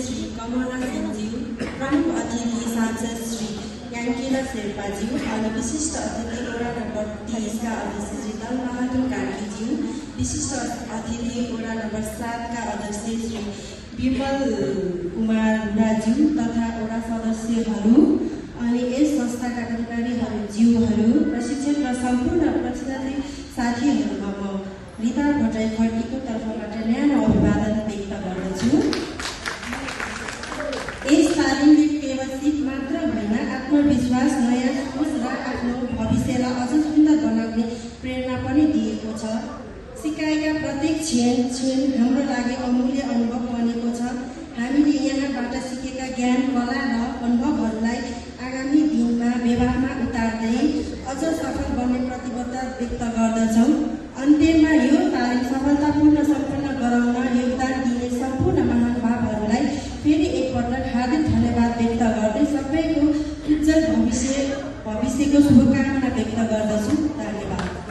श्री कमला सिंहज्यू, प्रमुख अतिथि सांसद श्री याङ्किला शेर्पाज्यू अनि विशिष्ट अतिथि वडा नम्बर 30 का अध्यक्ष श्री दलबहादुर कार्कीज्यू, विशिष्ट अतिथि वडा नम्बर 7 का अध्यक्ष श्री विमल कुमार हुडाज्यू तथा वडा सदस्यहरू अनि यस संस्थाका अधिकारीज्यूहरू, प्रशिक्षक र सम्पूर्ण प्रतिनिधि साथीहरूमा म रिता भट्टराई खड्कीको तर्फबाट न्यानो अभिवादन व्यक्त गर्दछु। यस तालिमले केवल सिप मात्र होइन, आत्मविश्वास, नयाँ सोच र आफ्नो भविष्यलाई अझ सुन्दर बनाउने प्रेरणा पनि दिएको छ। सिकाइका प्रत्येक क्षण हाम्रो लागि अमूल्य अनुभव बनेको छ। हामीले यहाँबाट सिकेका ज्ञान, कला र अनुभवहरूलाई आगामी दिनमा व्यवहारमा उतार्दै अझ सफल बन्ने प्रतिबद्धता व्यक्त गर्दछौँ। अन्त्यमा यो तालिम सफलतापूर्ण सम्पन्न गराउन योगदान दिने सम्पूर्ण महानुभावहरूलाई फेरि एकपटक हार्दिक धन्यवाद व्यक्त गर्दै सबैको उज्जवल भविष्यको शुभकामना व्यक्त गर्दछु। धन्यवाद।